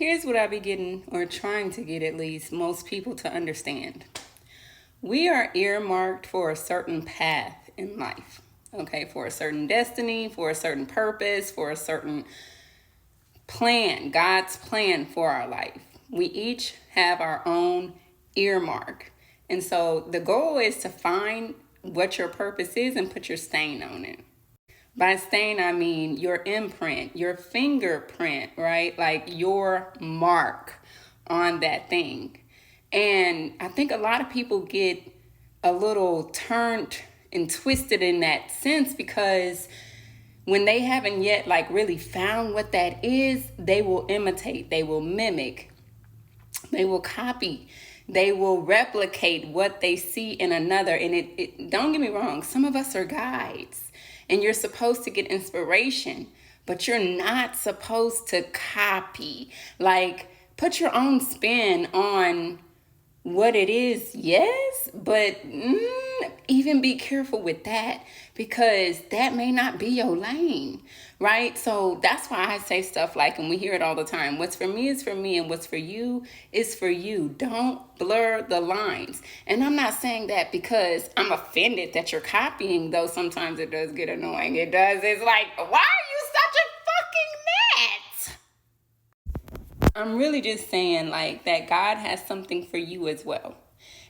Here's what I be getting, or trying to get at least, most people to understand. We are earmarked for a certain path in life, okay? For a certain destiny, for a certain purpose, for a certain plan, God's plan for our life. We each have our own earmark. And so the goal is to find what your purpose is and put your stain on it. By stain, I mean your imprint, your fingerprint, right? Like your mark on that thing. And I think a lot of people get a little turned and twisted in that sense because when they haven't yet really found what that is, they will imitate, they will mimic, they will copy, they will replicate what they see in another. And it don't get me wrong, some of us are guides and you're supposed to get inspiration, but you're not supposed to copy. Put your own spin on what it is, yes, but even be careful with that because that may not be your lane, right? So that's why I say stuff and we hear it all the time, what's for me is for me and what's for you is for you. Don't blur the lines. And I'm not saying that because I'm offended that you're copying, though sometimes it does get annoying. It does. It's like, why are you such a fucking gnat? I'm really just saying that God has something for you as well.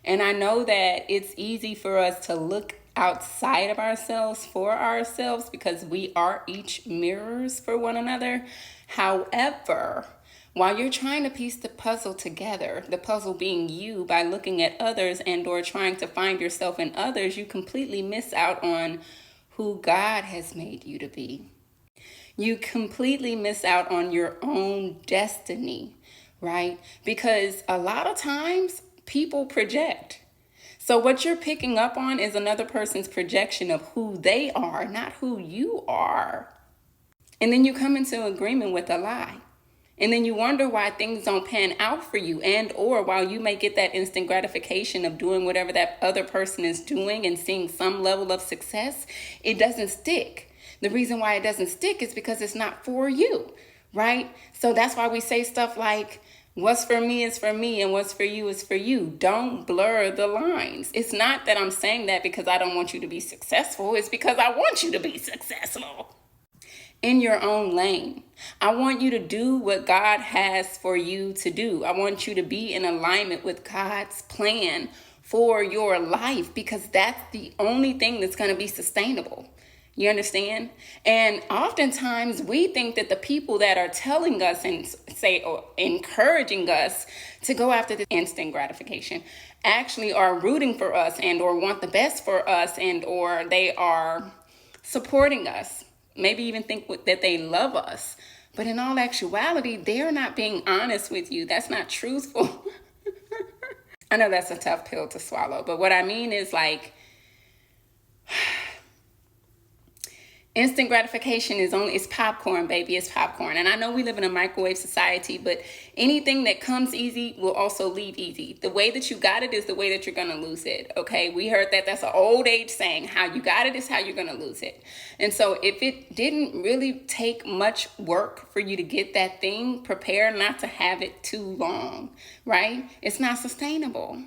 And I know that it's easy for us to look outside of ourselves for ourselves because we are each mirrors for one another. However, while you're trying to piece the puzzle together, the puzzle being you by looking at others and or trying to find yourself in others, you completely miss out on who God has made you to be. You completely miss out on your own destiny, right? Because a lot of times people project. So what you're picking up on is another person's projection of who they are, not who you are. And then you come into agreement with a lie. And then you wonder why things don't pan out for you, and or while you may get that instant gratification of doing whatever that other person is doing and seeing some level of success, it doesn't stick. The reason why it doesn't stick is because it's not for you, right? So that's why we say stuff like, what's for me is for me and what's for you is for you. Don't blur the lines. It's not that I'm saying that because I don't want you to be successful. It's because I want you to be successful in your own lane. I want you to do what God has for you to do. I want you to be in alignment with God's plan for your life because that's the only thing that's going to be sustainable. You understand? And oftentimes we think that the people that are telling us and say or encouraging us to go after the instant gratification actually are rooting for us and or want the best for us and or they are supporting us. Maybe even think that they love us. But in all actuality, they're not being honest with you. That's not truthful. I know that's a tough pill to swallow. But what I mean is instant gratification it's popcorn, baby. It's popcorn. And I know we live in a microwave society, but anything that comes easy will also leave easy. The way that you got it is the way that you're going to lose it. Okay. We heard that. That's an old age saying. How you got it is how you're going to lose it. And so if it didn't really take much work for you to get that thing, prepare not to have it too long, right? It's not sustainable.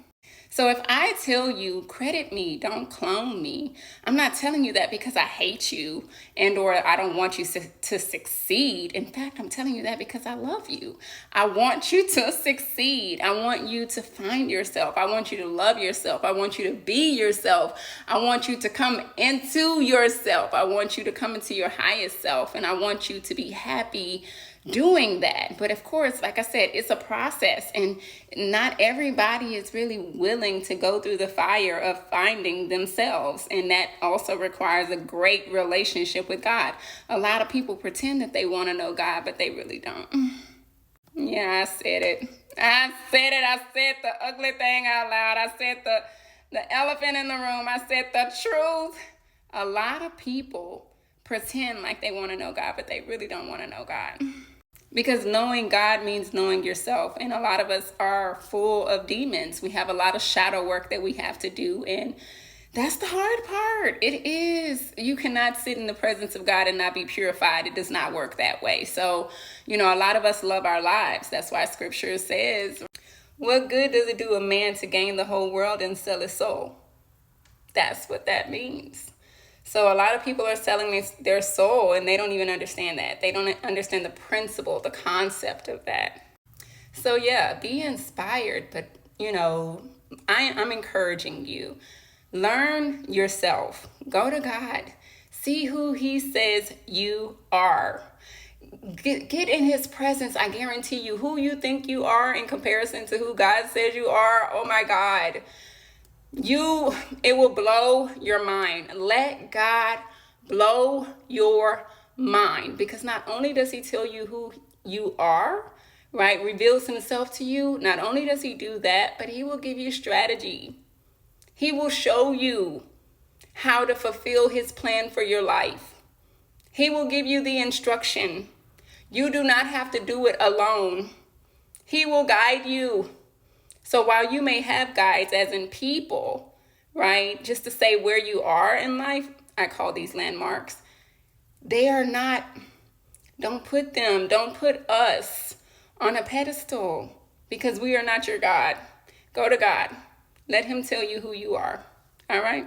So if I tell you, credit me, don't clone me, I'm not telling you that because I hate you and or I don't want you to succeed. In fact, I'm telling you that because I love you. I want you to succeed. I want you to find yourself. I want you to love yourself. I want you to be yourself. I want you to come into yourself. I want you to come into your highest self. And I want you to be happy doing that. But of course, like I said, it's a process and not everybody is really willing to go through the fire of finding themselves. And that also requires a great relationship with God. A lot of people pretend that they want to know God, but they really don't. Yeah, I said it. I said the ugly thing out loud. I said the elephant in the room. I said the truth. A lot of people pretend like they want to know God, but they really don't want to know God. Because knowing God means knowing yourself. And a lot of us are full of demons. We have a lot of shadow work that we have to do. And That's the hard part. It is. You cannot sit in the presence of God and not be purified. It does not work that way. So, a lot of us love our lives. That's why scripture says, what good does it do a man to gain the whole world and sell his soul? That's what that means. So a lot of people are selling their soul and they don't even understand that. They don't understand the principle, the concept of that. So yeah, be inspired, but I'm encouraging you. Learn yourself. Go to God. See who he says you are. Get in his presence. I guarantee you, who you think you are in comparison to who God says you are, oh my God, it will blow your mind. Let God blow your mind, because not only does he tell you who you are, right, reveals himself to you, not only does he do that, but he will give you strategy. He will show you how to fulfill his plan for your life. He will give you the instruction. You do not have to do it alone. He will guide you. So while you may have guides, as in people, right, just to say where you are in life, I call these landmarks, they are not, don't put us on a pedestal, because we are not your God. Go to God. Let him tell you who you are. All right?